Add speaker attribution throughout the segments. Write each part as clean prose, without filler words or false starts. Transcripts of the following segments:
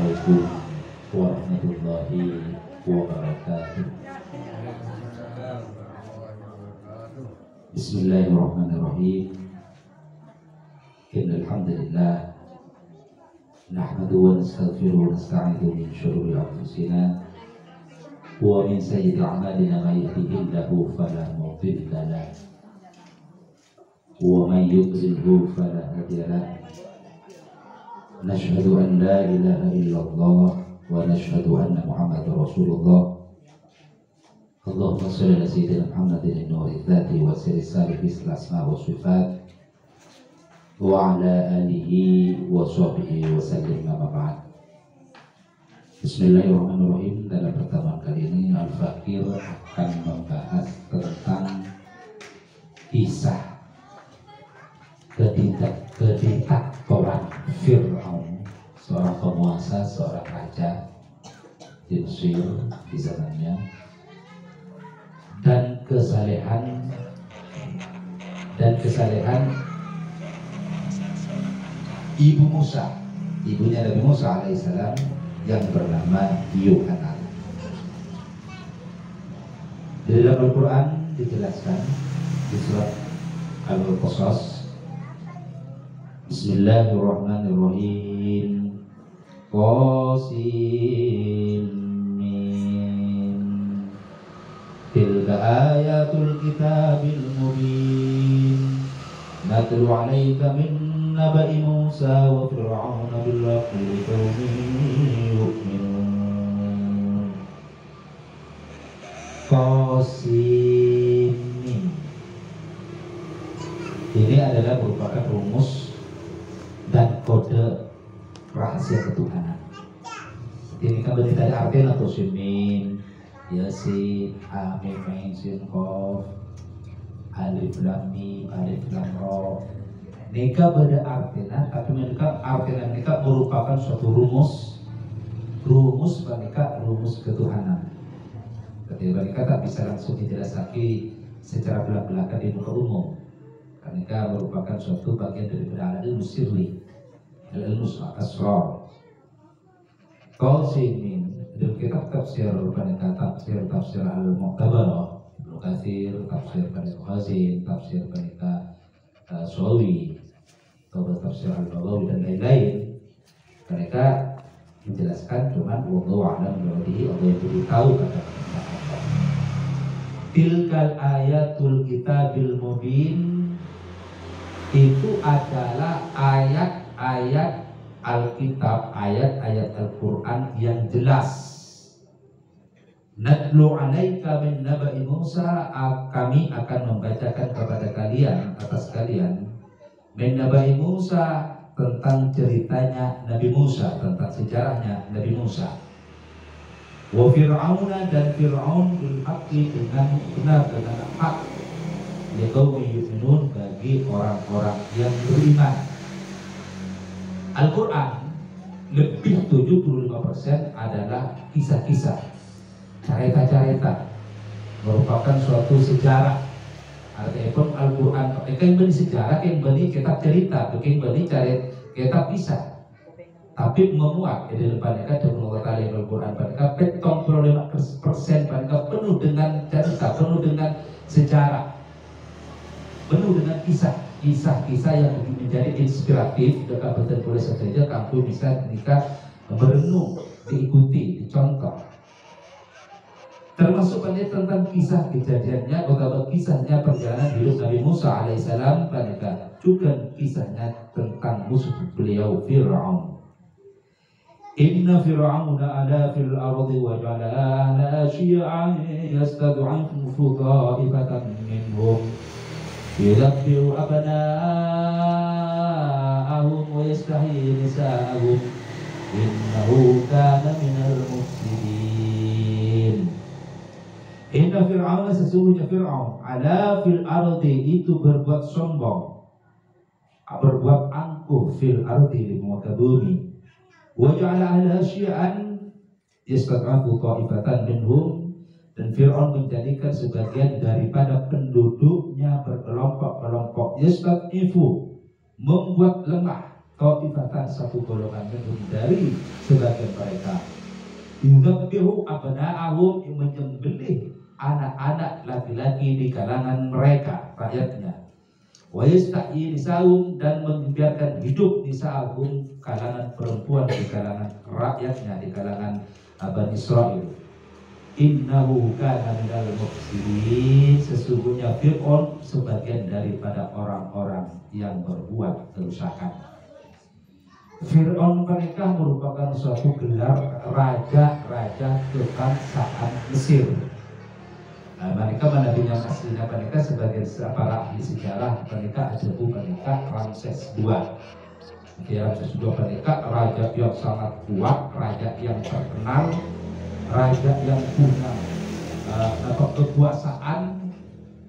Speaker 1: Assalamualaikum warahmatullahi wabarakatuh. Bismillahirrahmanirrahim. Innal hamdalillah nahmaduhu wa nastaghfiruhu wa nasta'inu min shururi anfusina wa min sayyiati a'malina may yahdihillahu fala mudilla lahu wa may yudlilhu fala hadiya lahu. Nashhadu an la ilaha illallah wa nashhadu anna Muhammadar Rasulullah. Allahumma shalli ala sayyidina Muhammadin nuril dzati wa sirri fil asma wa sifat wa ala alihi wa sahbihi wa sallim amma ba'd. Bismillahirrahmanirrahim. Dalam pertemuan kali ini Al-Fakir akan membahas tentang kisah kediktatoran Fir'aun, seorang penguasa, seorang raja di Mesir di zamannya, dan kesalehan ibu Musa, ibunya Nabi Musa alaihissalam yang bernama Yohana. Di dalam Al-Quran dijelaskan di surat Al-Qasas, Bismillahirrahmanirrahim. Qasim Mim. Tilka ayatul kitabil mubin. Natlu 'alaika min naba'i Musa wa Fir'auna bil haqqi liqaumin yu'minun. Qasim Mim. Ini adalah merupakan rumus dan kode rahasia ketuhanan. Ini kan berita artinya atau simin, yasin, hamim, mim, sin, qaf, alif lam mim, alif lam ra. Mereka beda artinya, tapi mereka artinya mereka merupakan suatu rumus mereka rumus ketuhanan. Ketika mereka tak bisa langsung dijelaskan secara belak-belakan di muka umum. Mereka merupakan suatu bagian daripada ilmu sirri, ilmu asrar. Qasimin dalam kitab tafsir mereka tafsir al-Mu'tabarah, Ibnu Katsir, tafsir Al-Khazin, tafsir mereka Sawi, tafsir Al-Baghawi dan lain-lain. Mereka menjelaskan cuman wallahu a'lam bishawab, Allah yang lebih tahu kata-kata Allah. Tilkal ayatul kitabil mubin, itu adalah ayat-ayat Alkitab, ayat-ayat Al-Quran yang jelas. Natlu 'alaika min naba'i Musa, kami akan membacakan kepada kalian, atas kalian, min naba'i Musa, tentang ceritanya Nabi Musa, tentang sejarahnya Nabi Musa. Wa Fir'auna, dan Fir'aun bil haqqi, dengan benar, dengan hak, liqaumin yu'minun, bagi orang-orang yang beriman. Al-Quran lebih 75% adalah kisah-kisah, cerita-cerita, merupakan suatu sejarah. Artinya pun Al-Quran yang beri sejarah, yang beri kitab cerita, yang beri kitab kisah. Tapi memuat di depan mereka dengan kali Al-Quran mereka 75% mereka penuh dengan cerita, penuh dengan sejarah, penuh dengan kisah-kisah yang menjadi inspiratif. Dekat betul boleh saja kamu bisa nikah merenung, diikuti, dicontoh. Termasuk banyak tentang kisah kejadiannya, beberapa kisahnya perjalanan hidup Nabi Musa alaihissalam, mereka juga kisahnya tentang musuh beliau Fir'aun. Inna Fir'auna ala fil ardi wa ja'ala ahla syi'an yastad'ifu ta'ifatan minhum yudabbiru abna'ahum wa yastahyi nisa'ahum innahu kana minal mufsidin. Inna Fir'auna, sesungguhnya Fir'aun, ala fil ardi, itu berbuat sombong, berbuat angkuh, fil ardi, di muka bumi. Wa ja'ala ahla syi'an yastad'afu ta'ifatan minhum, dan Fir'aun menjadikan sebagian daripada penduduknya berkelompok-kelompok, yastad'ifu, membuat lemah, ta'ifatan satu golongan minhum dari sebagian mereka yudzabihu abna'ahum yang menyembelih anak-anak laki-laki di kalangan mereka rakyatnya wa yastahyi nisa'um dan membiarkan hidup nisa'um kalangan perempuan di kalangan rakyatnya di kalangan Bani Israil. Innahu kana minal mufsidin, sesungguhnya Fir'aun sebagian daripada orang-orang yang berbuat kerusakan. Fir'aun mereka merupakan suatu gelar raja-raja kebangsaan Mesir. Mereka menabinya aslinya mereka sebagai para ahli sejarah mereka ajabu mereka Ramses II. Ramses II mereka raja yang sangat kuat, raja yang terkenal, raja yang punya kekuasaan,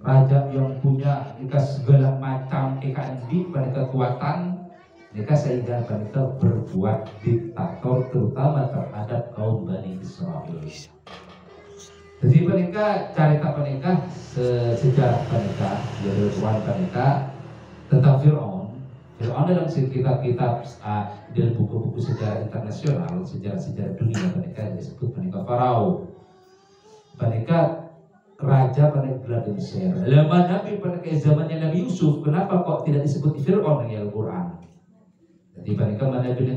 Speaker 1: raja yang punya segala macam pada kekuatan, mereka sehingga mereka berbuat diktator terutama terhadap kaum Bani Israil. Jadi mereka cerita mereka sejarah mereka, kehidupan mereka tentang Fir'aun. Fir'aun dalam kitab-kitab dalam buku-buku sejarah internasional, sejarah dunia mereka disebut mereka Farao. Mereka raja pada gelar di Mesir. Lama Nabi pada zamannya Nabi Yusuf, kenapa kok tidak disebut Fir'aun di Al-Quran? Jadi mereka menabikan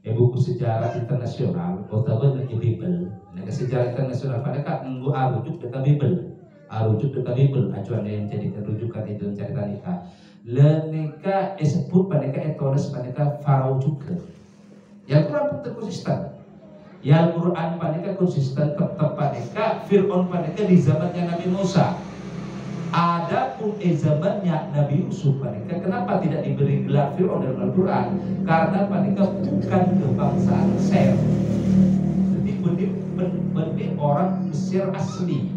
Speaker 1: buku sejarah internasional, otaban di Bible. Sejarah internasional mereka merujuk dekat Bible, acuan yang jadi rujukan itu cerita nikah. Mereka disebut mereka etones mereka Farao juga. Yang Quran pun konsisten. Yang Quran mereka konsisten tetap mereka Fir'aun mereka di zamannya Nabi Musa. Adapun zamannya Nabi Yusuf mereka kenapa tidak diberi gelar Fir'aun dalam Al-Quran? Karena mereka bukan kebangsaan Mesir. Jadi benih orang Mesir asli.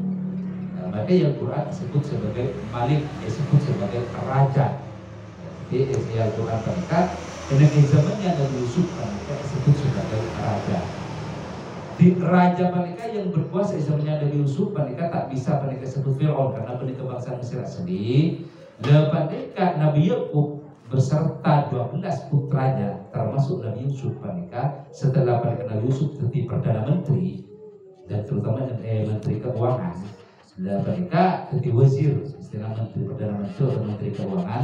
Speaker 1: Maka yang Quran disebut sebagai Malik, disebut sebagai raja. Jadi yang Quran mereka dengan zamannya Nabi Yusuf mereka disebut sebagai raja. Di raja mereka yang berkuasa zamannya Nabi Yusuf mereka tak bisa mereka sebut Fir'aun karena benih kebangsaan Mesir asli. Lepas mereka Nabi Yakub beserta 12 putranya termasuk Nabi Yusuf mereka setelah Nabi Yusuf jadi Perdana Menteri dan terutama Menteri Keuangan. Dan mereka jadi wazir, istilah Menteri Perdana Menteri atau Menteri Keuangan.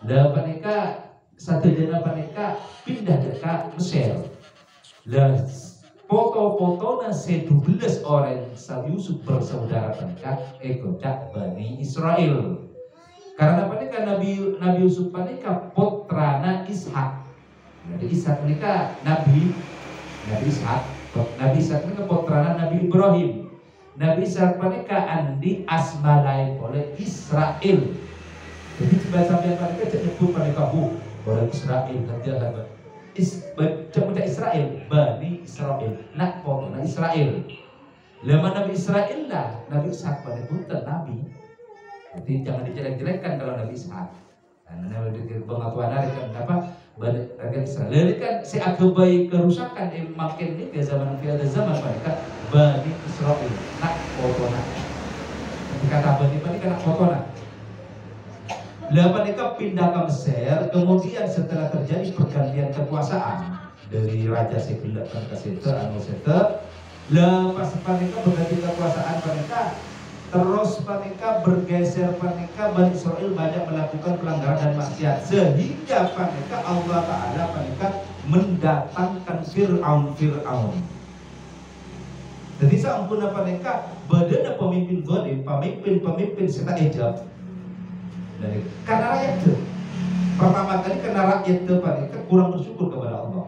Speaker 1: Dan mereka satu jana mereka pindah dekat Mesir. Dan foto-fotonya 12 orang Yusuf bersaudara mereka ekocak Bani Israel. Karena mereka Nabi Yusuf mereka putrana Ishak. Nabi Ishak mereka Nabi Ishak mereka putrana Nabi Ibrahim. Nabi Ishak mereka andi asma lain oleh Israel. Jadi sampai mereka nyebut mereka oleh Israel kerja Cuma Israel, Bani Israel, nak foto nak Israel. Lama Nabi Israel lah, Nabi Ishak pada pun Nabi. Jadi jangan dijelek-jelekkan kalau Nabi Ishak. Karena Nabi pengatuan hari kan apa? Bani Israel. Lalu kan si akibat kerusakan makin ini ke zaman mereka Bani Israel, nak foto nak. Kata Bani kan nak foto nak. Lalu mereka pindah ke Mesir, kemudian setelah terjadi pergantian kekuasaan dari Raja Sekilat ke Seta, lepas mereka berganti kekuasaan mereka, terus mereka bergeser mereka Bani Israel banyak melakukan pelanggaran dan maksiat sehingga mereka Allah Taala mereka mendatangkan Fir'aun. Jadi saampuna mereka badana pemimpin zalim, pemimpin serta ejab. Karena rakyat itu pertama kali karena rakyat itu mereka kurang bersyukur kepada Allah.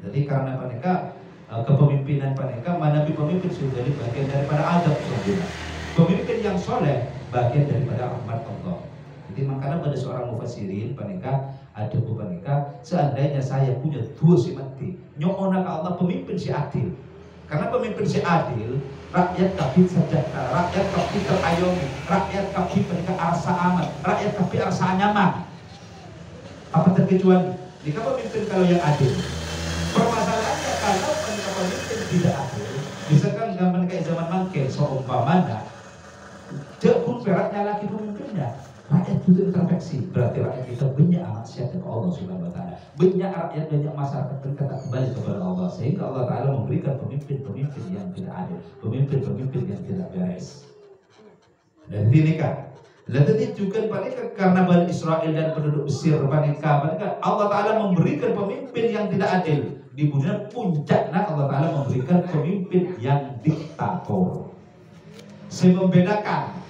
Speaker 1: Jadi karena mereka kepemimpinan mereka Nabi pemimpin sudah jadi bagian daripada adab sempurna. Pemimpin yang soleh bagian daripada rahmat Allah. Jadi makanya pada seorang mufassirin mereka ada mereka seandainya saya punya dua si mati nyokona ke Allah pemimpin si adil. Karena pemimpin si adil, rakyat kabin sejahtera, rakyat kabin terayomi, rakyat kabin mereka arsa aman, rakyat kabin arsa nyaman. Apa terkecuali? Jika pemimpin kalau yang adil, permasalahannya kalau pemimpin tidak adil, misalkan zaman kayak zaman mangke, seumpamanya, jauh peraknya lagi pemimpinnya, rakyat butuh introspeksi. Berarti rakyat kita banyak maksiat kepada Allah Subhanahu Wa Taala. Banyak rakyat, banyak masyarakat kita tak kembali kepada Allah, sehingga Allah Taala memberikan pemimpin-pemimpin yang tidak adil, pemimpin-pemimpin yang tidak beres. Dan ini kan, lalu juga mereka karena Bani Israel dan penduduk Mesir, mereka Allah Taala memberikan pemimpin yang tidak adil. Di dunia puncaknya Allah Taala memberikan pemimpin yang diktator. Saya membedakan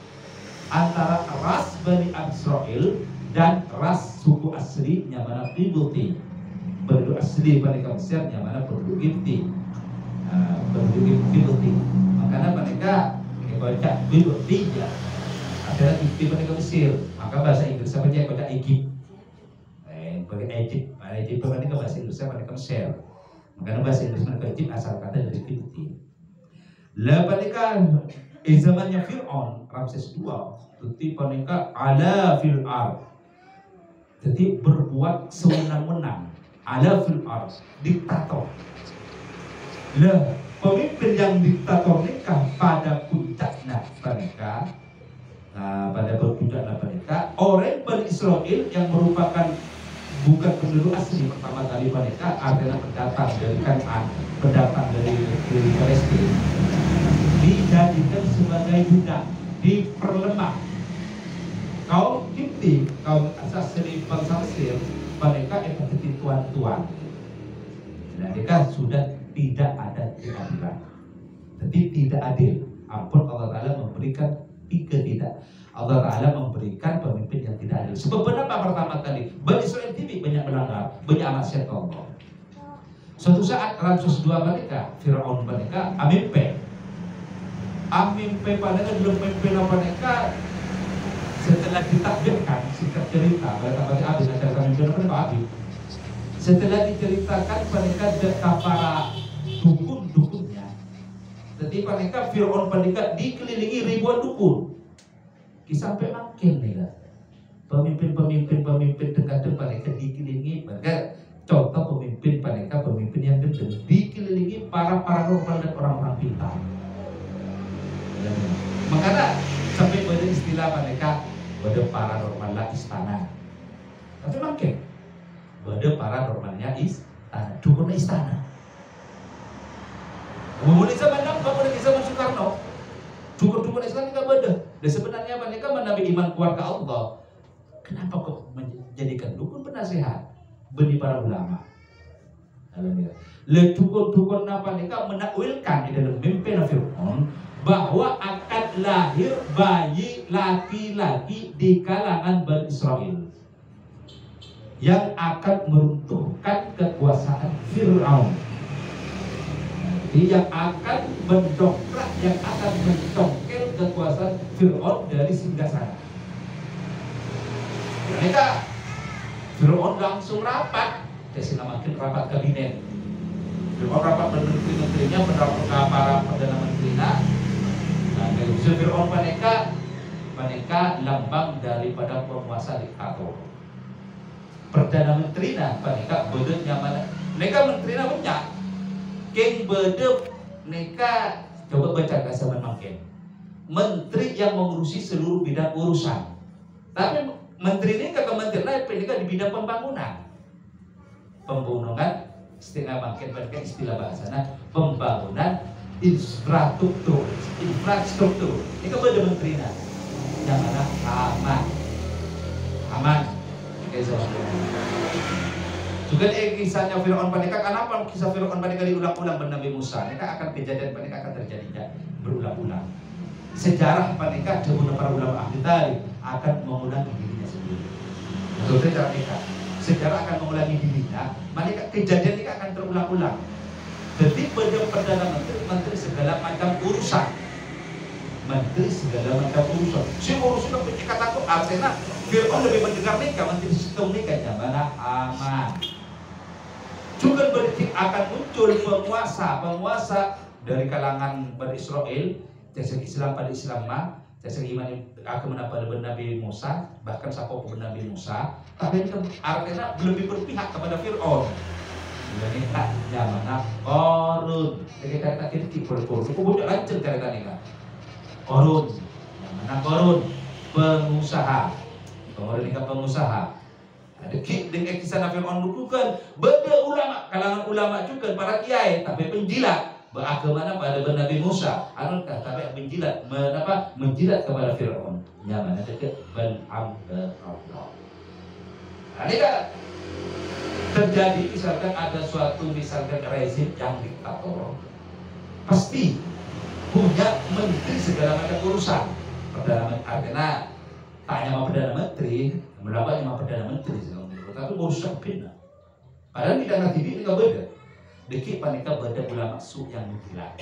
Speaker 1: antara ras Bani Israel dan ras suku asli yang mana Qibti. Penduduk asli Bani Mesir yang mana penduduk Qibti. Penduduk Qibti. Makanya mereka baca Qibti ya. Adalah Qibti Bani Mesir. Maka bahasa Inggris apa dia baca Egypt. Bagi Egypt. Egypt mereka bahasa Inggrisnya Bani Mesir. Makanya bahasa Inggris mereka Egypt asal kata dari Qibti. Lah mereka zamannya Fir'aun Ramses II, jadi mereka ala fil ard, jadi berbuat sewenang-wenang, ala fil ard, diktator. Lah pemimpin yang diktator nikah pada puncaknya mereka, pada puncaknya mereka, orang Bani Israel yang merupakan bukan penduduk asli pertama kali mereka adalah pendatang dari Kanaan, pendatang dari Palestina, dijadikan sebagai budak, diperlemah. Kaum Qibti, kaum asli bangsa Mesir, mereka seperti tuan-tuan. Dan mereka sudah tidak ada keadilan. Jadi tidak adil. Ampun Allah Ta'ala memberikan tiga tidak. Allah Ta'ala memberikan pemimpin yang tidak adil. Sebab kenapa pertama kali Bani Israel TV banyak melanggar, banyak maksiat Allah. Suatu saat Ramses II mereka, Fir'aun mereka, Amimpe pada belum pemimpin mereka setelah ditakdirkan singkat cerita mereka pada habis ada pemimpin mereka habis. Setelah diceritakan mereka para dukun-dukunnya. Jadi mereka Fir'aun mereka dikelilingi ribuan dukun. Sampai makin nih lah. Pemimpin dekat mereka dikelilingi mereka. Contoh pemimpin mereka pemimpin yang gendeng dikelilingi para paranormal dan orang-orang pintar. Makanya sampai pada istilah mereka pada paranormal istana. Tapi makin pada paranormalnya istana, dukunnya istana. Kemudian zaman apa? Pada zaman Soekarno, dukun-dukun istana nggak beda. Dan sebenarnya mereka menabi iman kuat ke Allah. Kenapa kok menjadikan dukun penasehat? Beni para ulama. Dukun-dukun apa mereka menakwilkan di dalam mimpi Fir'aun bahwa akan lahir bayi laki-laki di kalangan Bani Israel yang akan meruntuhkan kekuasaan Fir'aun, yang akan mendongkrak, yang akan mencongkel kekuasaan Fir'aun dari singgasana. Mereka Fir'aun langsung rapat, makin rapat kabinet. Fir'aun rapat menteri-menterinya, para perdana menterinya. Fir'aun mereka lambang daripada penguasa diktator. Perdana menteri mereka bedanya mana? Mereka menteri banyak. King bedep mereka coba baca kasaman makin. Menteri yang mengurusi seluruh bidang urusan. Tapi menteri ini ke kementerian mereka di bidang pembangunan. Pembangunan istilah makin mereka istilah bahasanya pembangunan infrastruktur. Ini kan beda menterinya. Yang mana aman. Juga kisahnya Fir'aun mereka. Kenapa kisah Fir'aun mereka diulang-ulang Nabi Musa? Mereka akan kejadian mereka akan terjadi berulang-ulang. Sejarah mereka dengan para ulama ahli tarikh akan mengulangi dirinya sendiri. Betul cara mereka. Sejarah akan mengulangi dirinya. Mereka kejadian mereka akan terulang-ulang. Jadi perdana menteri segala macam urusan. Si urusan pencekat aku artinya Fir'aun lebih mendengar nikah, menteri sistem nikahnya mana aman. Juga berarti akan muncul penguasa dari kalangan Bani Israel, jasa Islam pada Islam jasa iman akan mendapat Nabi Musa, bahkan sapau kepada Nabi Musa. Tapi artinya lebih berpihak kepada Fir'aun. Ini tak zaman Korun. Kita kata Korun. Kemudian lancar cerita ni kan. Korun. Yang mana Korun? Pengusaha kemudian dengan pengusaha. Ada dengan kisah Fir'aun bukan beda ulama, kalangan ulama juga para kiai, tapi penjilat bagaimana pada Nabi Musa, anakah tapi menjilat, menjilat kepada Fir'aun. Nyaman dekat Bal'am Allah. Ini kan terjadi misalkan ada suatu misalkan rezim yang diktator, pasti punya menteri segala macam urusan. Perdana Menteri, karena tanya sama Perdana Menteri, melawan sama Perdana Menteri, tapi urusan bina. Padahal tidak ngerti ini nggak beda. Deki panika beda ulama su yang gila,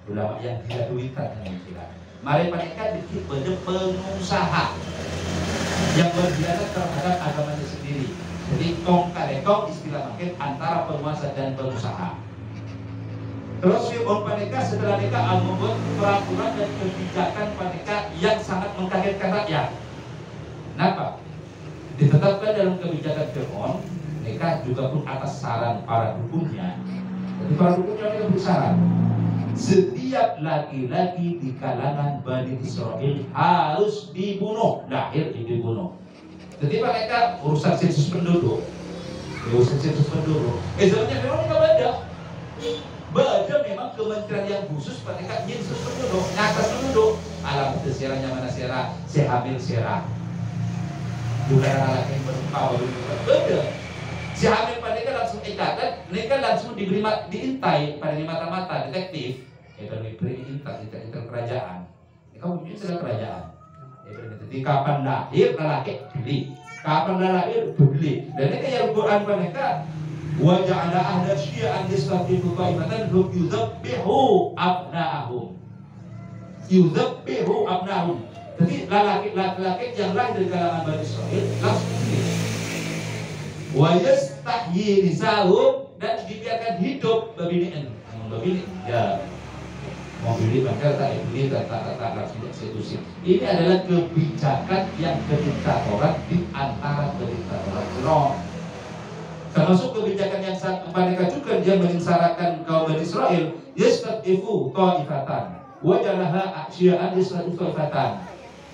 Speaker 1: ulama yang gila duitan yang gila. Mari panika deki beda pengusaha yang berkhianat terhadap agamanya sendiri. Jadi kong kalekong istilah makin antara penguasa dan pengusaha. Terus Fir'aun panika setelah nikah membuat peraturan dan kebijakan panika yang sangat mengkagetkan rakyat. Kenapa? Ditetapkan dalam kebijakan Fir'aun, nikah juga pun atas saran para dukunnya. Jadi para dukunnya mereka bersaran, setiap laki-laki di kalangan Bani Israel harus dibunuh, lahir dibunuh. Jadi mereka urusan sensus penduduk, sebenarnya Fir'aun nggak ada. Baca memang kementerian yang khusus mereka sensus penduduk, nyatas penduduk. Alam tersiaranya mana siara, sehamil siara. Bukan anak yang berpower beda. Si hamil mereka langsung ikatan, mereka langsung diintai pada mata-mata detektif. Beri intai kerajaan. Kamu punya segala kerajaan. Jadi kapan lahir lelaki beli, kapan lahir beli. Dan ini yang Quran mereka wajah anda ahda syi'an yastatifu qaimatan yudhabbihu abna'ahum. Yudhabbihu abna'ahum. Jadi laki-laki yang lahir dari kalangan Bani Israel langsung pilih. Wa yastahyi nisahum, dan dibiarkan hidup babini'an. Babini ya mau pilih maka tak pilih tak langsung eksekusi. Ini adalah kebijakan yang kediktatoran di antara kediktatoran Fir'aun. Termasuk kebijakan yang sangat mereka juga dia menyengsarakan kaum Bani Israel. Yastatifu ta'ifatan wa jalaha asya'an yastatifu ta'ifatan.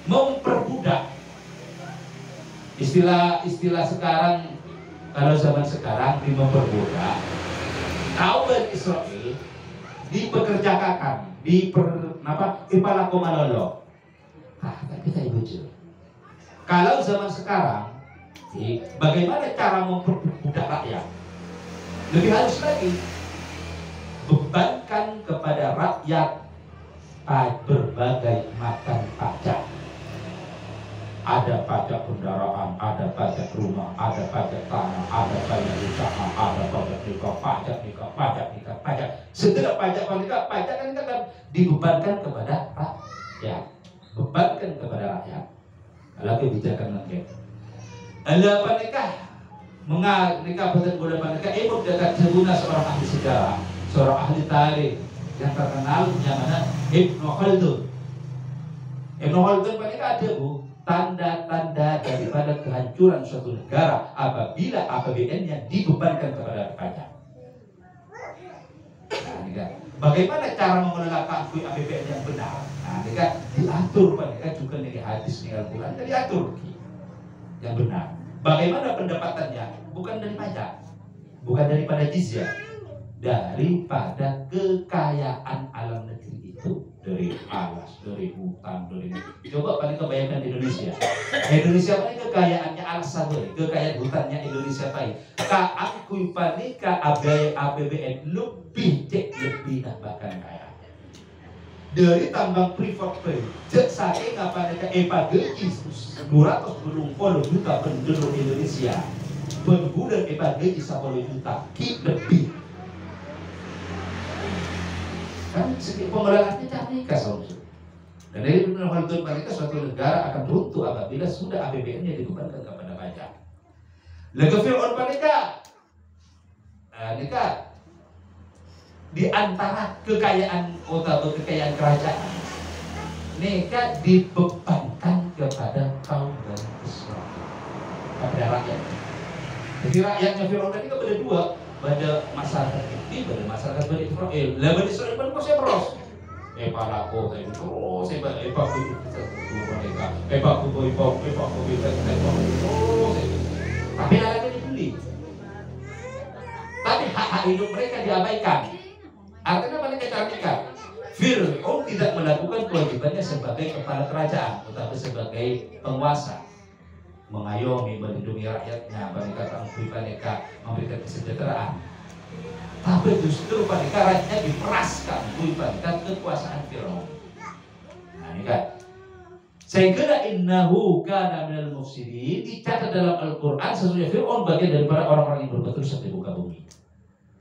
Speaker 1: Memperbudak. Istilah sekarang, kalau zaman sekarang di memperbudak, kaum Bani Israel dipekerjakan, ipalaku malolo. Kita ibu. Kalau zaman sekarang, bagaimana cara memperbudak rakyat? Lebih halus lagi, bebankan kepada rakyat berbagai macam pajak. Ada pajak kendaraan, ada pajak rumah, ada pajak tanah, ada pajak usaha, ada pajak nikah, pajak. Setiap pajak kan dibebankan kepada rakyat, bebankan kepada rakyat. Kalau kebijakan nanti, ada panikah nikah betul boleh panikah. Ibu dekat seguna seorang ahli sejarah, seorang ahli tarikh yang terkenal, yang mana Ibnu Khaldun. Ibnu Khaldun panikah ada tanda-tanda daripada kehancuran suatu negara apabila APBN-nya dibebankan kepada pajak. Nah, bagaimana cara mengelola APBN yang benar? Nah, diatur pada juga nih hadis nih Al-Quran, diatur yang benar. Bagaimana pendapatannya? Bukan dari pajak, bukan daripada jizyah, daripada kekayaan alam negeri itu, dari alas, dari hutan, dari. Coba paling kebayangkan Indonesia. Indonesia paling kekayaannya alas saja, kekayaan hutannya Indonesia paling. Kaangkui panika APBN lebih bahkan kaya. Dari tambang Freeport Bay, saking apa mereka epagegi 280 juta penduduk Indonesia, penggunaan epagegi 10 juta, lebih. Kan segi pengelolaannya cantik saudara. Dan dari Ibnu Khaldun mereka suatu negara akan runtuh apabila sudah APBN-nya dibebankan kepada pajak. Lalu Fir'aun mereka, di antara kekayaan kekayaan kerajaan, mereka dibebankan kepada kaum Bani Israel, kepada rakyat. Jadi rakyatnya Fir'aun tadi kepada dua, pada masyarakat ini, pada masyarakat Bani Israel. Lah Bani Israel pun masih peros. palako tayo terus epa ko mereka epa ko terus tapi anaknya dibeli tapi hak hidup mereka diabaikan. Artinya mereka cerdikan. Fir'aun tidak melakukan kewajibannya sebagai kepala kerajaan, tetapi sebagai penguasa, mengayomi, melindungi rakyatnya, mereka memberikan kesejahteraan. Tapi justru mereka rakyatnya diperaskan, diberikan kekuasaan Fir'aun. Nah ini kan. Sehingga innahu kana minal mufsidin, dicatat dalam Al-Quran sesungguhnya Fir'aun bagian daripada orang-orang yang berbuat dosa di muka bumi.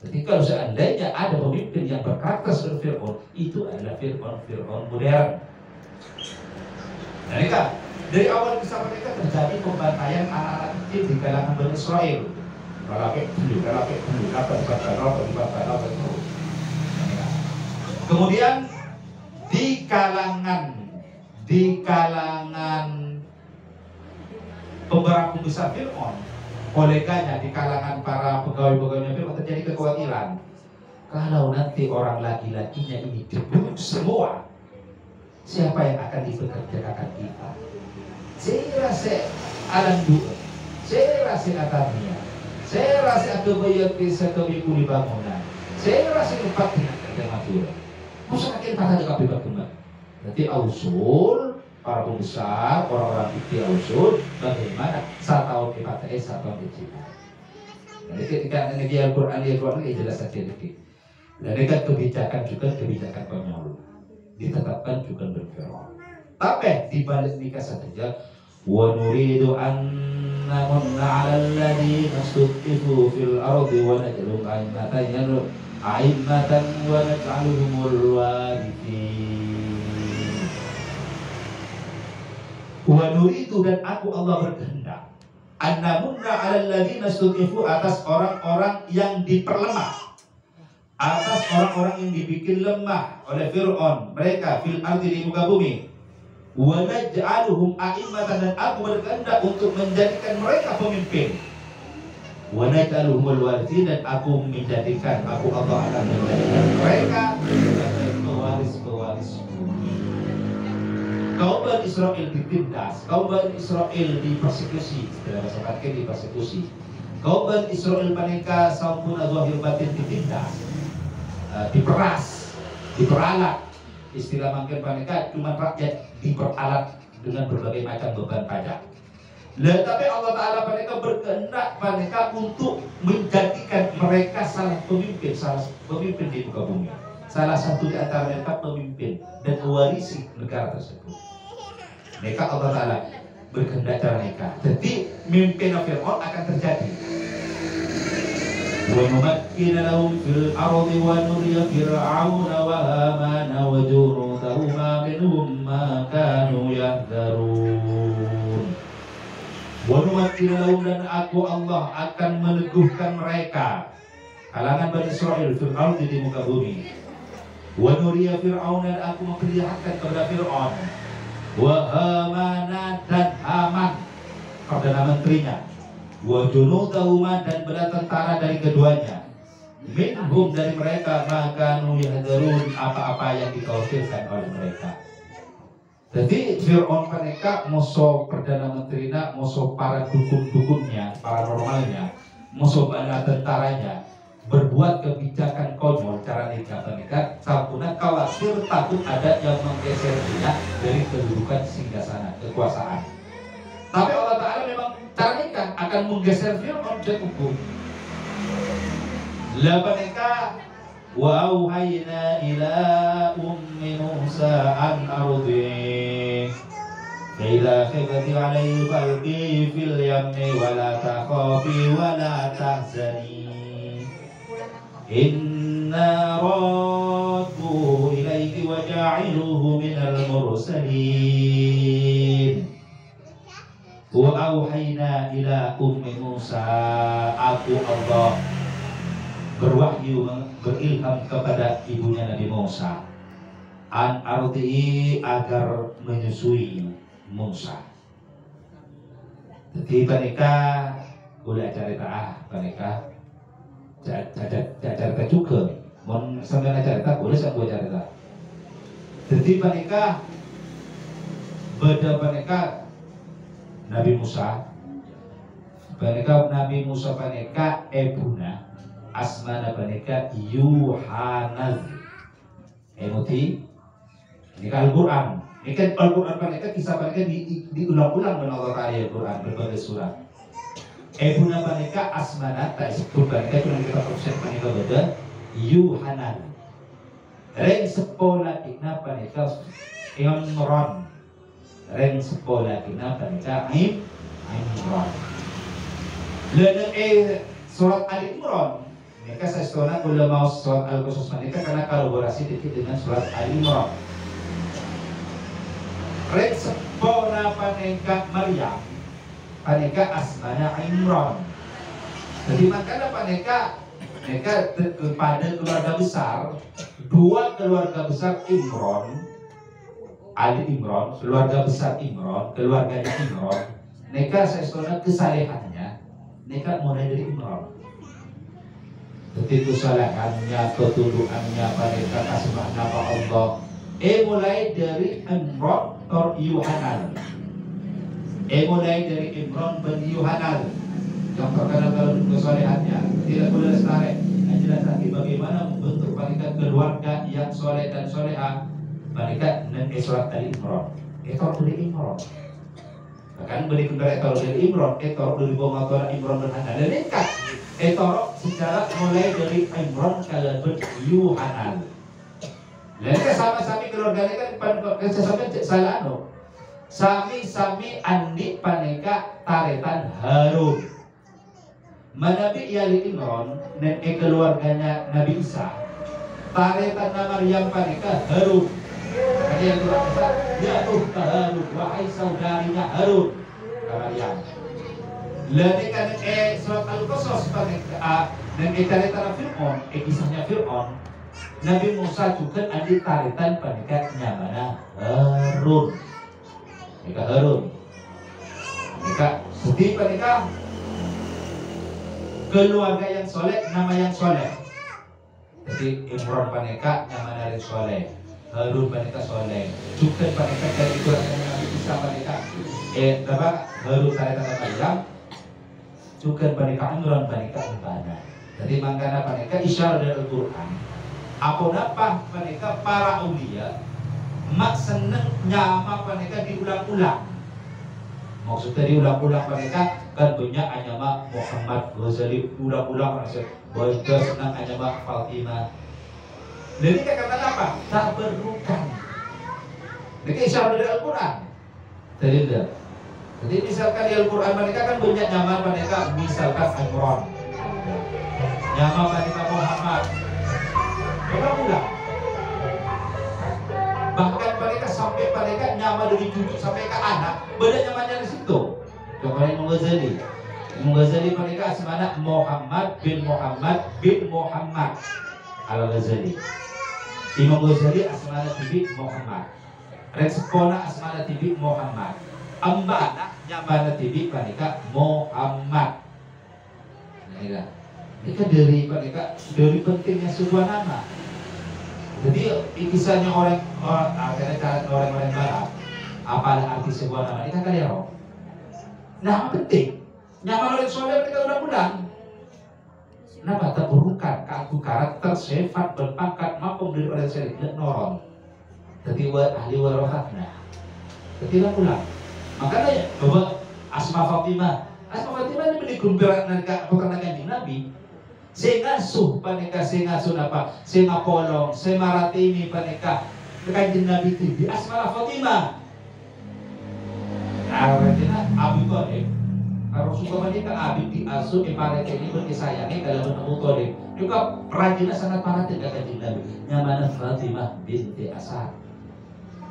Speaker 1: Jadi kalau seandainya ada pemimpin yang berkarakter seperti Fir'aun, itu adalah Fir'aun modern. Mereka dari awal kisah mereka terjadi pembantaian anak-anak kecil di kalangan Bani Israel. Kalapek dulu, apa dibakar. Kemudian di kalangan beberapa besar Fir'aun, koleganya di kalangan para pegawai-pegawainya Fir'aun terjadi kekhawatiran kalau nanti orang laki-lakinya ini dibunuh semua, siapa yang akan dipekerjakan kita? Saya rasa alam dua, saya rasa atamnya, saya rasa kebayat kisah kebiku di bangunan, saya rasa empat dengan kerja matura. Masa akhir pada dekat bebas kembali. Nanti ausul para pembesar, orang-orang fikih usul bagaimana 1 tahun di PTS, 1 tahun di Cina. Jadi ketika di Al-Quran ini jelas saja dikit. Dan ini kan kebijakan konyol ditetapkan juga berfirman. Tapi di balik nikah saja, wa nuridu an namunna 'alal ladzina stud'ifu fil ardi wa naj'alum a'immatan wa naj'aluhumul warithin. Wa nuridu dan aku Allah berkehendak annamunna 'alal ladzina stud'ifu atas orang-orang yang diperlemah, atas orang-orang yang dibikin lemah oleh Fir'aun, mereka fil ardi di muka bumi. Wa naj'aluhum a'immatan dan aku berkehendak untuk menjadikan mereka pemimpin. Wa naj'aluhumul warithin dan aku Allah akan menjadikan mereka sebagai pewaris bumi. Kaum Bani Israel ditindas, kaum Bani Israel dipersekusi, dalam bahasa Arab dipersekusi. Kaum Bani Israel mereka sampuna zahir batin ditindas, diperas, diperalat. Istilah mungkin mereka cuma rakyat diperalat dengan berbagai macam beban pajak. Tapi Allah Ta'ala mereka berkehendak mereka untuk menjadikan mereka salah pemimpin di muka bumi. Salah satu di antara mereka pemimpin dan mewarisi negara tersebut. Mereka Allah Ta'ala berkehendak cara mereka. Jadi mimpin Fir'aun akan terjadi. Wa numakkina lahum fil ardi wa nuriya fir'auna wa hamana wa junudahuma minhum ma kanu yahdharun. Wa numakkina lahum dan aku Allah akan meneguhkan mereka kalangan Bani Israel fil ardi di muka bumi. Wa nuriya fir'auna dan aku memperlihatkan kepada Fir'aun wa hamana dan Haman perdana menterinya, wa junudahuma dan bala tentara dari keduanya, minhum dari mereka makanu yahdharun apa-apa yang dikhawatirkan oleh mereka. Jadi Fir'aun mereka musuh perdana menterinya, musuh para dukun-dukunnya, para normalnya, musuh bala tentaranya berbuat kebijakan konyol cara nikah sampuna khawatir takut ada yang menggeser dia dari kedudukan singgasana kekuasaan. Tapi Allah Ta'ala memang cara nikah akan menggeser Fir'aun dari hukum. Mereka wa auhayna ila ummi Musa an ardi Ila khifati alaihi falqi fil yammi wa la takhafi wa la tahzani Inna radduhu ilaiki wa ja'iluhu minal mursalin. Wa auhayna ila ummi Musa, aku Allah berwahyu berilham kepada ibunya Nabi Musa an ardi'i agar menyusui Musa. Jadi mereka boleh cerita mereka cerita juga. Mon sampai cerita boleh sampai cerita. Jadi panika beda panika Nabi Musa panika ebuna asmana panika Yuhanaz emoti ini kan Al-Quran. Ini kan Al-Quran panika kisah panika diulang-ulang dengan Allah Ta'ala Al-Quran berbagai surat. Ebuna panika asmana tak disebut panika cuma kita proses panika beda Yuhanan. Reng sepola ikna panika Imran. Reng sepola ikna panika Imran. Lalu surat Ali Imran. Mereka saya setengah kalau mau surat Al-Qasas mereka karena kolaborasi dengan surat Ali Imran. Reng sepola panika Maryam. Panika asmana Imran. Jadi makanya mereka kepada keluarga besar, dua keluarga besar Imran, Ali Imran, keluarga besar Imran, keluarganya Imran. Mereka sesuatu kesalehannya, mereka mulai dari Imran. Jadi kesalehannya, ketundukannya, mereka kasih makna Allah. Mulai dari Imran atau Yuhanan. Mulai dari Imran bin Yuhanan yang terkenal kalau kesolehannya tidak boleh lestari. Jelas lagi bagaimana membentuk mereka keluarga yang soleh dan soleha. Mereka dan surat dari Imran. Dari Imran. Bahkan beri kendara dari Imran. Dari bawah Imran bin Hanan. Dan ikat. Secara mulai dari Imran kalau bin Yuhanan. Lalu sama-sama keluarga ini kan sama salah anu. Sami andi paneka taretan Harun. Manabi Yali Imran dan keluarganya Nabi Isa. Taretan Maryam paneka Harun. Jadi yang berkata ya Harun wahai saudarinya Harun Maryam. Lalu kan surat Al-Qasas paneka dan taretan Fir'aun kisahnya Fir'aun. Nabi Musa juga andi taretan paneka nyamana Harun. Mereka Harun, mereka sedih mereka keluarga yang soleh, nama yang soleh. Jadi Imran mereka nama dari soleh, Harun mereka soleh. Juga mereka dari keluarga Nabi Isa mereka, Harun mereka Maryam. Juga mereka Imran mereka ibadah. Jadi mangkana mereka isyarat dari Al-Quran. Apa mereka para ulia. Mak seneng nyama mereka diulang-ulang. Maksudnya diulang-ulang mereka kan banyak anyama Muhammad Ghazali ulang-ulang mereka senang anyama Fatimah. Jadi kata apa? Tak berrukan. Mereka isyarat dari Al-Quran. Jadi misalkan di Al-Quran mereka kan banyak nyama mereka misalkan Imran. Nyama mereka Muhammad. Ulang-ulang. Bahkan mereka sampai mereka nyama dari cucu sampai ke anak, beda nyamanya di situ. Contohnya Imam Ghazali mereka asmana Muhammad bin Muhammad Al-Ghazali. Imam Ghazali asmana tibi Muhammad. Respona asmana tibi Muhammad. Ambana nyamana tibi mereka Muhammad. Mereka dari pentingnya sebuah nama. Jadi kisahnya orang-orang barat, apalah arti sebuah nama ini kan kalian. Nama penting, nama oleh soleh kita ulang-ulang. Nama terburukan, keaku karakter, sifat, berpangkat, mampu dari oleh syirik dan noron. Jadi ahli warohatna. Jadi ulang-ulang. Makanya coba Asma Fatimah ini beli gumpiran putra Kanjeng Nabi. Sengasuh paneka sengasuh apa? Sengapolong, semaratini paneka Kanjeng Nabi itu di Asma Fatimah. Artinya Abi Thalib, kalau suka paneka Abi diasuh ibarat ini berkisayangi dalam Abu Thalib. Juga rajinnya sangat paratin Kanjeng Nabi. Namanya Fatimah binti Asad.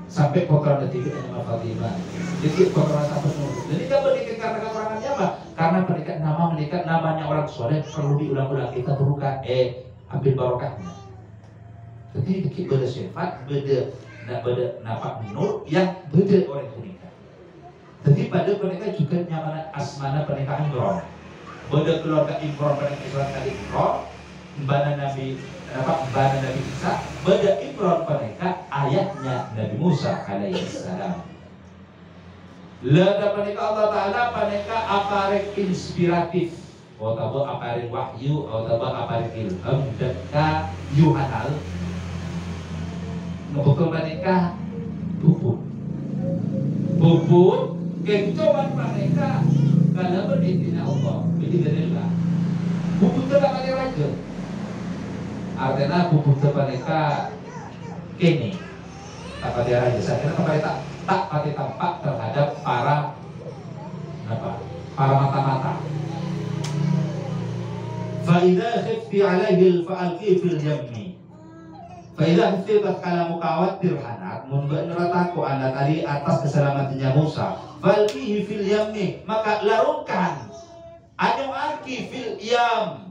Speaker 1: Sampai putra Nabi nama Fatimah. Jadi putra sampai nurut. Jadi kita menikah karena kekurangannya apa? Karena menikah namanya orang soleh perlu diulang-ulang. Kita beruka ambil barokahnya. Jadi beda sifat, beda napak nur yang beda orang menikah. Jadi pada pernikahan juga nyaman asmana pernikahan Imran. Beda keluarga Imran pernikahan Islam tadi Imran, mbana Nabi Isa, beda Imran Imran mereka ayatnya Nabi Musa alaihissalam. Lada mereka Allah Ta'ala mereka aparek inspiratif atau aparek wahyu atau aparek ilham deka yuhanal ngebetul mereka bubut kencauan mereka karena berintinya Allah bidilillah bubut tidak pakai raja artinya bubut mereka kini tak pakai raja saya kira mereka tak pakai tampak terhadap para mata-mata. Faidah khifti alaihi fa'alqi fil yammi. Faidah khifti tatkala mukawatir hanak mun benerataku anda tadi atas keselamatannya Musa. Fa'alqihi fil yammi, maka larungkan. Anyo alqi fil yam.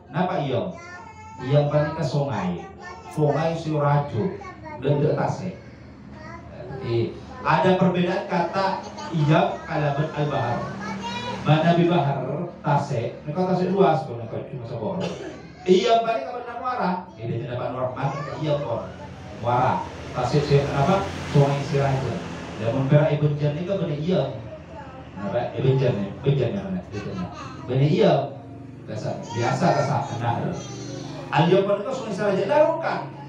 Speaker 1: Napa iyam? Iyam panika sungai. Sungai si rajo dan detasnya. Ada perbedaan kata iyam kalaban al-bahar. Mana bi bahar tase, mereka tase luas kalau mereka cuma sebor. Iyam balik kapan muara? Ini tidak dapat normal ke iyam kon. Muara tase apa? Sungai siraja. Dan membera ibn jan ini kan iyam. Apa ibn jan mana? Bani iyam. Biasa kasar. Al-yam itu sungai siraja larukan.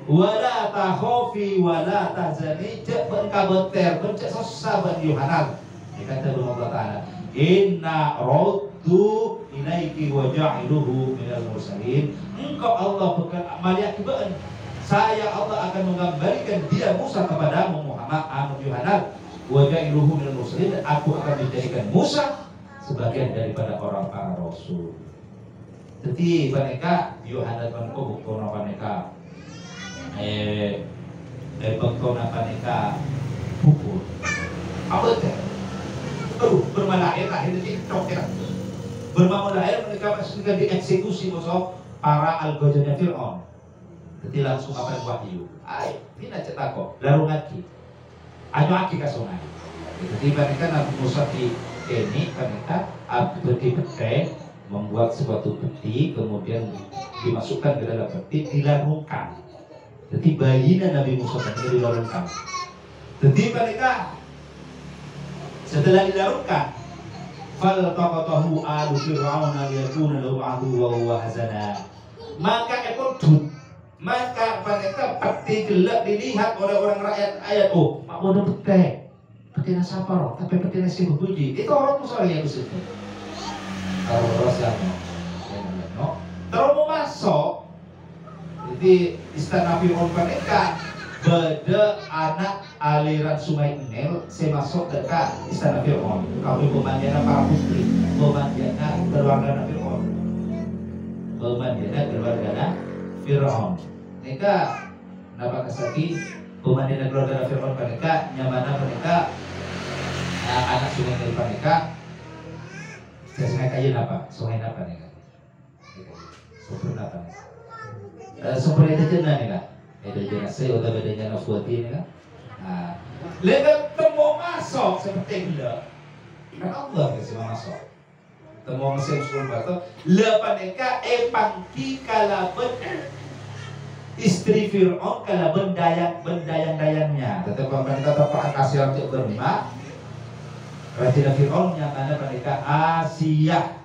Speaker 1: Wala takhofi wala tahzani cek berkabeter bercek susah ban Yohanan dikata Allah Ta'ala inna raddu ilaiki wa ja'iluhu minal mursalin engkau Allah bukan maliakibaan saya Allah akan mengembalikan dia Musa kepadamu Muhammad Yohanan wa ja'iluhu minal mursalin dan aku akan menjadikan Musa sebagian daripada orang para rasul. Jadi mereka Yohanan menko bukan mereka bangkau napa neka pukul apa itu bermalair lahir di TikTok ya bermalair mereka sudah dieksekusi musuh para algojonya Fir'aun jadi langsung apa wahyu tidak cetak kok lalu ngaki anu aki kasungan jadi mereka Nabi Musa di ini mereka beti membuat suatu peti kemudian dimasukkan ke dalam peti dilarungkan. Jadi bayinya Nabi Musa tadi dilarungkan. Jadi mereka setelah dilarungkan, faltaqatahu alu fir'aun liyakuna lahu aduwwan wa hazana. Maka maka mereka peti gelap dilihat oleh orang rakyat ayat mak bodoh petina sapar tapi petina si bebuji. Itu orang Musa yang di situ. Kalau terus mau masuk jadi istana Fir'aun mereka beda anak aliran sungai Nil saya masuk dekat istana Fir'aun kami pemandian para putri pemandian keluarga Fir'aun mereka napa kasati pemandian keluarga Fir'aun mereka nyamana mereka anak sungai Nil mereka sungai kayu apa sungai apa mereka sumber apa mereka sumber itu jenak nih kan, itu jenak saya udah bedanya nafuati nih kan. Lepas temu masuk seperti itu, kan Allah kasih masuk. Temu masuk sebelum batu, lepas mereka pangki kalaban istri Fir'aun kalaban dayang-dayangnya. Tetapi mereka tetap kasih untuk berlima. Raja Fir'aun yang mana mereka Asia.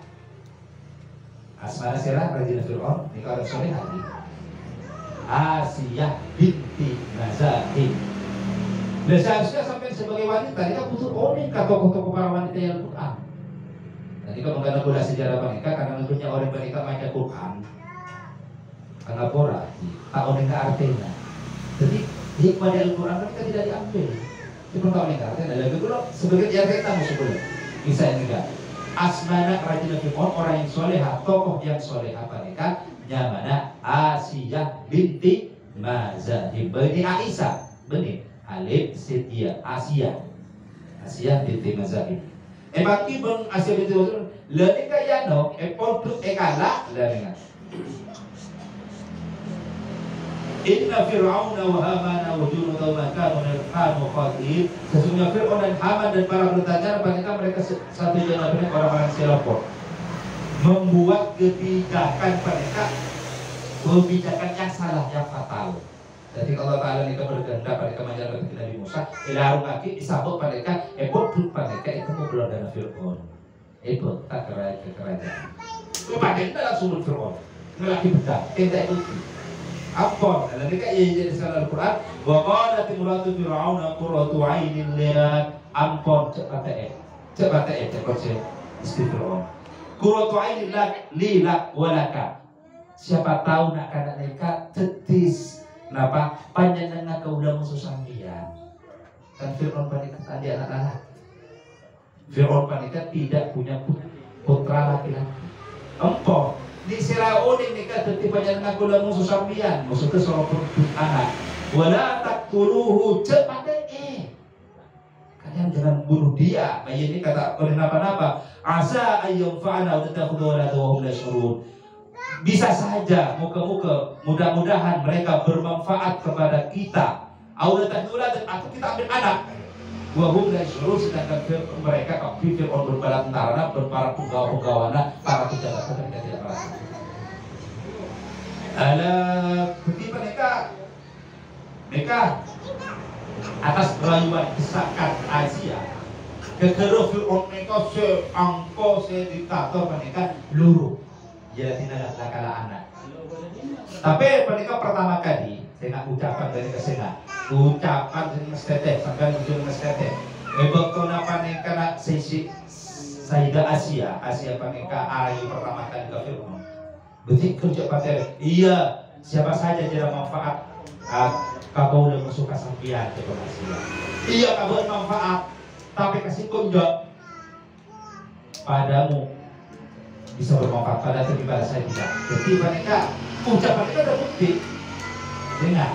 Speaker 1: Asmana sirah Raja Fir'aun, ini kalau sore hari. Asiyah binti Mazahim. Dan seharusnya sampai sebagai wanita kita butuh ke tokoh-tokoh para wanita yang Al-Quran. Jadi kalau mengenai bola sejarah mereka karena tentunya orang mereka baca Quran karena pora tak orang artinya. Jadi hikmah dari Al-Quran mereka tidak diambil. Cuma tahu nih artinya lagi dulu sebagai yang kita musuh boleh. Bisa enggak? Asmana rajin Fir'aun orang yang solehah, tokoh yang solehah mereka namanya Asiyah binti Mazahim bani Aisyah benih Alif Setia Asiyah binti Mazahim bagi bang Asiyah binti Mazahim lani kaya no produk ekala lani inna Fir'auna wa Hamana wa junudahu kanu khatiin sesungguhnya Fir'aun dan Haman dan para bertanya mereka satu jenis orang-orang silapor membuat kebijakan mereka yang salah yang fatal Jadi Allah Ta'ala nika berkehendak pada manjang rezeki Nabi Musa, ilarung kaki disambut mereka, pun mereka itu mau keluar dari Fir'aun. Tak kerajaan. Kemudian dalam sumur Fir'aun, ngelaki bedak, tidak ikuti. Ampun, dan mereka yang jadi dalam Al-Quran, wa qalat imratu Fir'aun qurratu 'ainin lihat ampun cepat istri Fir'aun. Qurratu 'ainin lilak walaka. Siapa tahu nak kana mereka tetis. Kenapa? Panjenengan kaulah musuh sampeyan. Kan Fir'aun panika tadi anak-anak. Fir'aun panika tidak punya putra laki-laki. Empok di Firaun ini kan teti panjenengan kaulah musuh sampeyan. Maksudnya seorang anak. Wala taqtuluhu cepat kalian jangan bunuh dia. Bayi ini kata kenapa-napa. Asa ayyum fa'ana wa takhudhu wa hum la yashurun. Bisa saja mudah-mudahan mereka bermanfaat kepada kita. Atau kita ambil anak. Wahum dan suruh sedangkan mereka kafir on berbala tentara, berpara penggawa-penggawana, para pejabat mereka tidak merasa. Begitu mereka atas rayuan desakan Asia. Kekera Fir'aun mereka seangko sediktator mereka luruh. Ya tidak kalah anak. Tapi mereka pertama kali saya nak ucapan dari kesena, ucapan dari mestete sampai ujung mestete. Waktu napa mereka nak sisi Sayyidah Asia mereka ayu pertama kali ke Fir'aun. Betul kerja pater. Iya, siapa saja tidak manfaat. Kau udah masuk ke sampian ke Asia. Iya, kau manfaat. Tapi kasih kunjung padamu. Bisa bermanfaat pada saya tidak. Jadi mereka ucapan itu ada bukti. Dengar,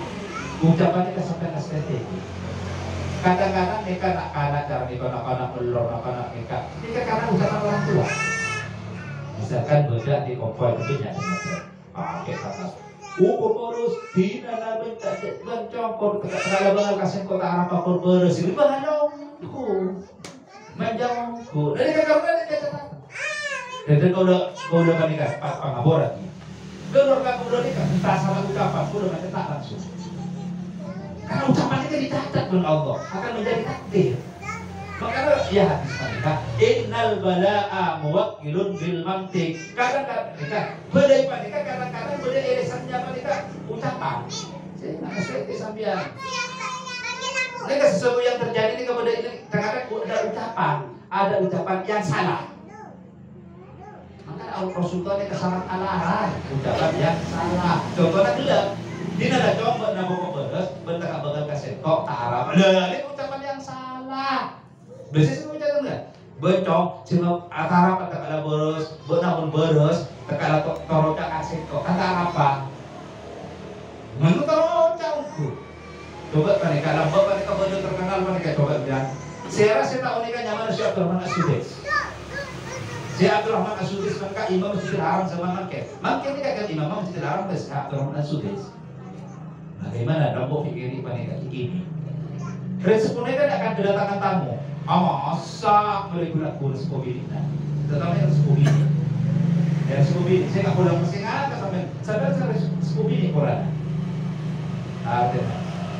Speaker 1: ucapan itu sampai ke strategi. Kadang-kadang mereka nak kanak cara nak melor nak mereka. Ini karena ucapan orang tua. Misalkan bedak di kompoi itu jadi pakai kata ukur boros tidak ada mencongkor terkadang bangal kasih kota Arab pakor boros ini bahalong menjauhku. Dari kakak dan kau udah menikah pas pengaboran. Kalau kau udah nikah, entah salah ucapan, kau udah mencetak langsung. Karena ucapan itu dicatat oleh Allah akan menjadi takdir. Makanya ya hadis menikah, innal bala'a muwakkilun bil mantiq. Kadang-kadang nikah, bedai panikah kadang-kadang bedai irisannya panikah ucapan. Saya nak kasih sambian. Nikah sesuatu yang terjadi ini kepada ini kadang-kadang ada ucapan yang salah. Maka Rasulullah ini kesangat alaran ucapan yang salah. Contohnya gelap. Dia ada coba nama beres, bentak bakal kasih kok tak Arab. Ini ucapan yang salah. Biasanya ucapan enggak? Bencong cuma Arab kata kala beres, benamun beres, kala toroca kasih kok kata apa? Menurut torocaku. Coba mereka lambak mereka benar terkenal mereka coba bilang. Saya rasa tahu nikah nyaman si Abdurrahman As-Sudais. Si Abdurrahman As-Sudais mereka imam Masjidil Haram zaman Makkah. Makkah ini kan imam Masjidil Haram dan Abdurrahman As-Sudais. Bagaimana dampo fikir panika ini? Resiko mereka akan kedatangan tamu. Masa mereka kurus kobilina. Tetapi harus kobilina. Harus kobilina. Saya nggak boleh mesin apa sampai saya harus kobilina Quran. Ada.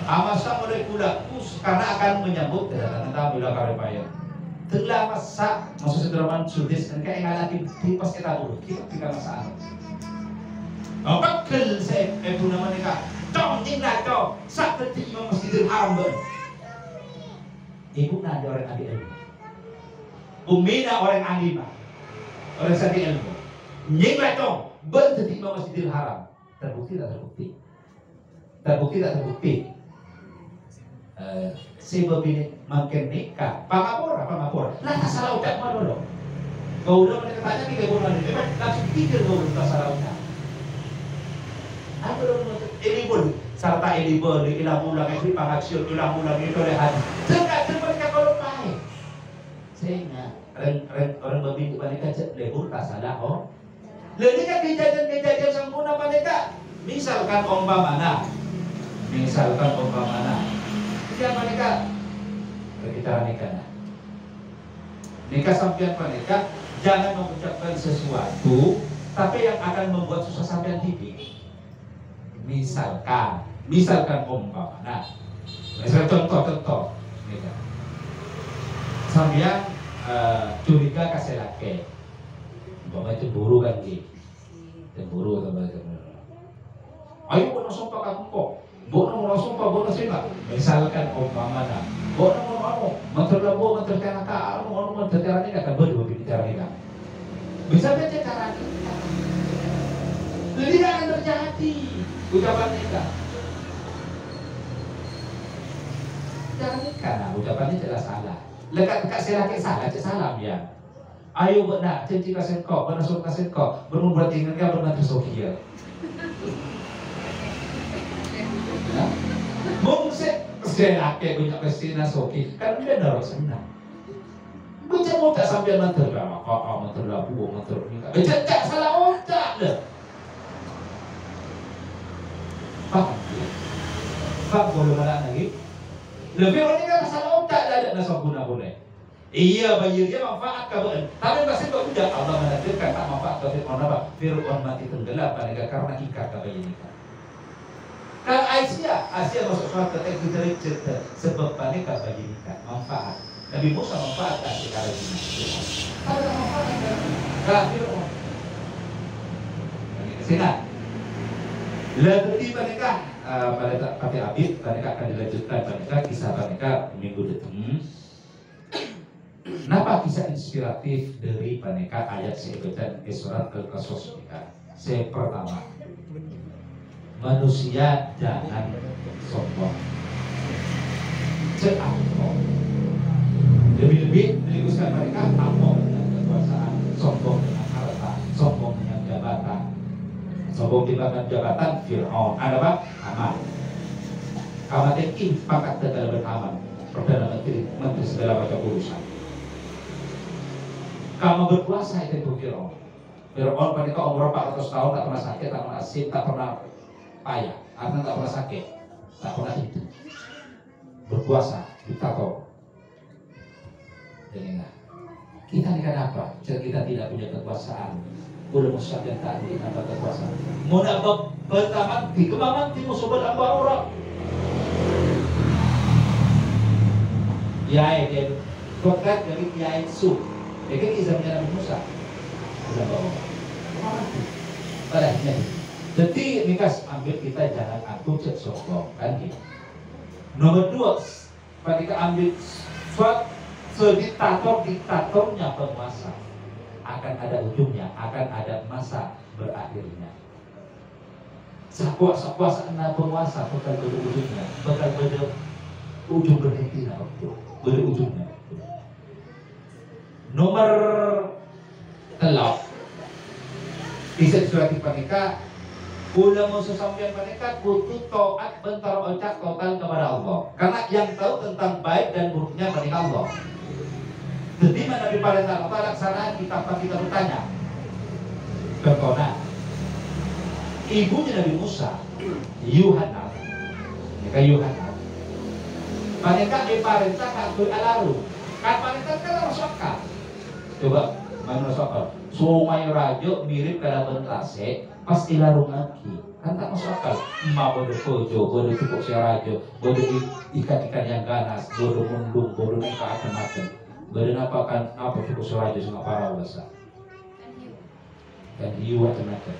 Speaker 1: Masa mereka kus karena akan menyambut kedatangan tamu bila karepaya. Telah masa maksud Abdurrahman As-Sudais dan kayak ngalati di pas kita dulu kita tiga masalah. Bakal saya itu nama mereka. Cong tinggal cong saat detik Imam Masjidil Haram ber. Ibu nadi orang ahli ilmu, Ummina orang alimah, orang sakit ilmu. Tinggal cong ber detik Imam Masjidil Haram. Terbukti tak terbukti? Terbukti tak terbukti? Sebab ini makin nikah. Pangapora. Lah tak salah ucap mana dulu? Kau udah mereka tanya tiga bulan ini, langsung pikir kau udah salah ucap. Apa dong? Elible serta elible ilang ulang itu pengaksiun ilang ulang itu oleh hadis. Jangan mereka kalau baik. Sehingga orang berbingung mereka lebur tak salah oh. Lalu kan kejadian sempurna mereka. Misalkan umpamana. Dia mereka berbicara nikah. Nikah sampean mereka jangan mengucapkan sesuatu tapi yang akan membuat susah sampean titik. Misalkan Misalkan umpama, nah, misalkan contoh, ini kan, sambian curiga kasih laki, umpama cemburu kan gitu, cemburu sama. Ayo bono sumpah kamu kok, bono sumpah bono sila. Misalkan umpama na, bono menterlabo mentercana mentercana ni akan berdua bicara ni kan. Bisa baca cara kita. Jadi akan terjadi ucapan nikah. Jangan nikah, nah ucapannya jelas salah. Lekat silaki salah, cek salah ya. Ayo benar, janji kasih kau, benar suruh kasih kau, berumur tinggal kau benar tersokia. Mungkin silaki punya kesina soki, kan dia naruh senang. Bukan mau tak sambil manter lah, manter labu, manter nikah. Tak salah otak dah. Pak boleh malah lagi. Lebih orang ini kan salah otak dah ada nasa guna boleh. Iya bayar dia manfaat kabar. Tapi masih kau tidak Allah menakdirkan tak manfaat tapi apa? Fir'aun mati tenggelam karena ikat kabar ini. Kalau Asia masuk suatu ekstrik cerita sebab panik kabar ini kan manfaat. Nabi Musa manfaat tak sekarang ini. Ada manfaat kan? Fir'aun. Sini. Lebih mereka pada Fatih Abid, mereka akan dilanjutkan mereka kisah mereka minggu depan. Kenapa kisah inspiratif dari mereka ayat sebetan surat Al-Qasas mereka? Yang pertama, manusia jangan sombong. Ceangkong. Lebih-lebih meneruskan mereka sombong dengan kekuasaan, sombong dengan harta, sombong dengan jabatan. Sombong dengan jabatan Fir'aun. Ada apa? Aman. Kamu tekin pakat dalam beraman. Perdana Menteri segala macam urusan. Kamu berkuasa itu Fir'aun. Fir'aun pada umur 400 tahun tak pernah sakit, tak pernah asing, tak pernah payah. Artinya tak pernah sakit, tak pernah itu. Berkuasa, diktator. Jadi kita ini kenapa? Kita tidak punya kekuasaan. Udah musab yang tadi tanpa kekuasaan. Mau nak bertahan di kemana di musuh berapa orang? Ya, dia kontrak dari Kiai Su. Dia kan izamnya Nabi Musa. Udah bawa. Padahal jadi nikas ambil kita jangan aku cek sombong kan gitu. Nomor 2, ketika ambil diktatornya penguasa akan ada ujungnya, akan ada masa berakhirnya. Kuasa penguasa bakal berujungnya, bakal berujung berhenti berujungnya. Nomor 3, bisa disuruh mereka udah musuh sampean mereka butuh taat bentar ucap total kepada Allah. Karena yang tahu tentang baik dan buruknya mereka Allah. Jadi mana Nabi pada saat apa laksana kita bertanya. Contohnya, ibunya Nabi Musa, Yuhana, mereka Yuhana. Mereka diperintah ke alaru. Kan mereka kan masuk akal. Coba mana masuk akal? Sungai Rajo mirip kada bentase. Pas ilarung lagi, kan tak masuk akal. Emak bodoh kojo, bodoh cukup si rajo, bodoh ikan-ikan yang ganas, bodoh mundung, bodoh neka macam-macam. Bodoh apa cukup si rajo sama para ulasa. Dan hiu macam-macam.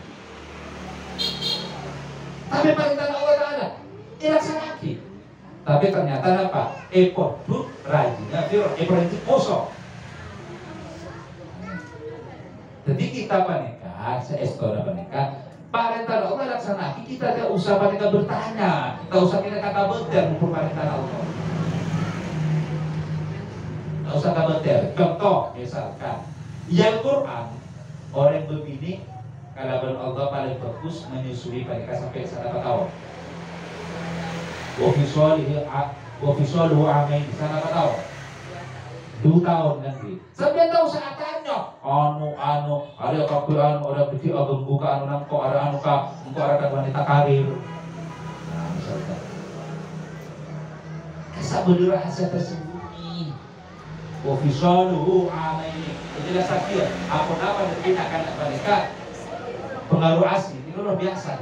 Speaker 1: Tapi perintah Allah Ta'ala, dilaksanakan. Tapi ternyata apa? Ekor duk rajinnya ekor itu kosong. Jadi kita panika, seestora panika, perintah Allah laksanakan, kita tidak usah panika bertanya, tidak usah kita kata beter untuk perintah Allah. Tidak usah kata beter. Contoh, misalkan, yang Quran, orang begini, kalau Allah paling bagus menyusui panika sampai 1 tahun. Wafisualuhu amain, 1 tahun. 2 tahun nanti. Sampai tahu saatnya. Ada kakuan, ada pikir agak buka nangko, ada engkau ada wanita karir. Nah, misalkan. Kisah rahasia tersembunyi. Wafisaluhu amaini. Jadi sakit. Apa dan akan mereka pengaruh asli. Ini luar biasa.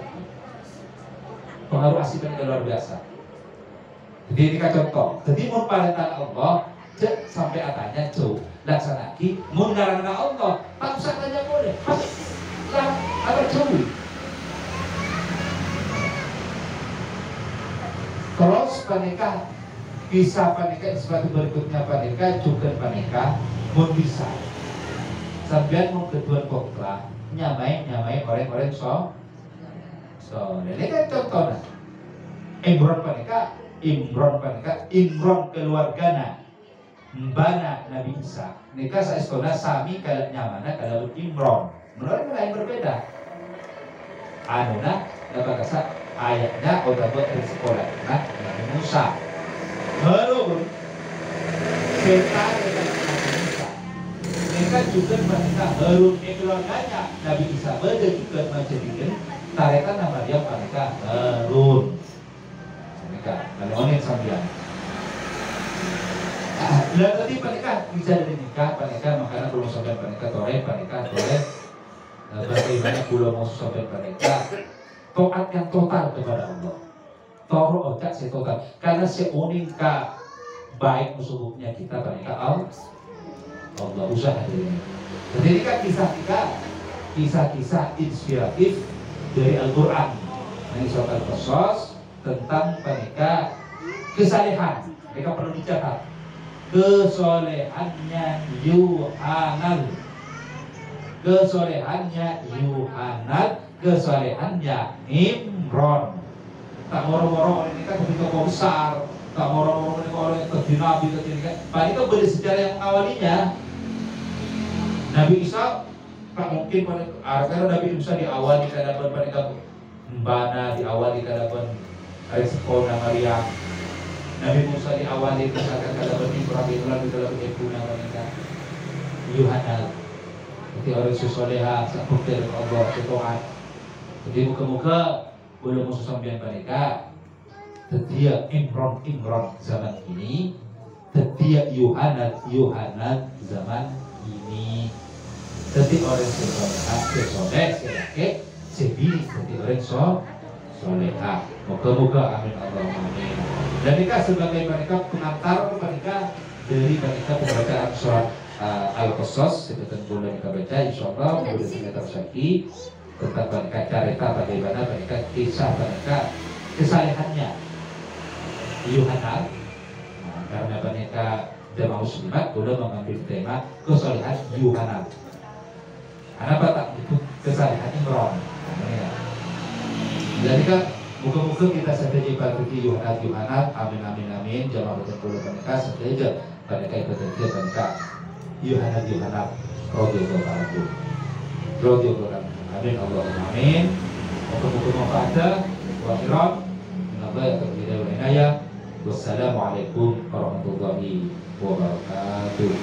Speaker 1: pengaruh asli yang luar biasa. Jadi ini kan contoh. Jadi mun parentan Allah cek sampai atanya jauh laksanaki mun ngarana Allah tak usah tanya boleh pas lah ada jauh. Terus panika bisa panika sesuatu berikutnya panika juga panika mun bisa sampean mun kedua kontra nyamai orang-orang so ini kan contohnya Imron keluargana mbana Nabi Isa nikah saestona sami kalau nyamana kalau Imron menurut lain berbeda anuna nabakasa ayatnya otabat dari sekolah Nabi Musa baru serta dengan Nabi Isa mereka juga mereka Harun keluarganya Nabi Isa beda juga menjadikan tarekan nama dia mereka Harun kalau ini sambian. Lah tadi panika bisa dari nikah, panika makanya belum sampai panika tore bagaimana belum mau sampai panika taat yang total kepada Allah. Toro otak si total karena si unika baik musuhnya kita panika Allah usaha ini. Jadi ini kan kisah-kisah inspiratif dari Al-Quran. Ini surat Al-Qasas tentang panika kesalehan. Mereka perlu dicatat kesolehannya Yuhanan, kesolehannya Imron. Tak moro-moro orang ini kan begitu besar, tak moro-moro orang itu Nabi ketika. Panika beri sejarah yang awalnya. Nabi Isa tak mungkin karena Nabi Isa diawali kadapan panika mbana diawali kadapan Sekolah Maria, Nabi Musa diawali misalkan kadapan Ibrahim lalu kadapan Ibuna mereka Yuhanal jadi orang susoleha sakut dari Allah setuhan. Jadi muka-muka belum musuh sambian mereka tetia Imron zaman ini, tetia Yuhanat zaman ini. Jadi orang sesoleh selake sebili jadi orang solehah. Moga-moga amin Allahumma amin. Dan nikah sebagai panika pengantar panika dari panika pembacaan surat Al-Qasas seperti bulan kita baca insyaallah boleh kita tersaki tentang panika cerita bagaimana panika kisah panika kesalehannya Yuhanan. Karena panika jamaah muslimat boleh mengambil tema kesalehan Yuhanan. Kenapa tak itu kesalehan Imron? Jadi kan muka-muka kita setuju bagi Yuhanat, amin. Jamaah betul panika setuju panika itu setuju panika Yuhanat radhiyallahu anhu. Amin Allahumma amin. Muka-muka membaca wa akhiran menabai terjadi wilayah. Wassalamualaikum warahmatullahi wabarakatuh.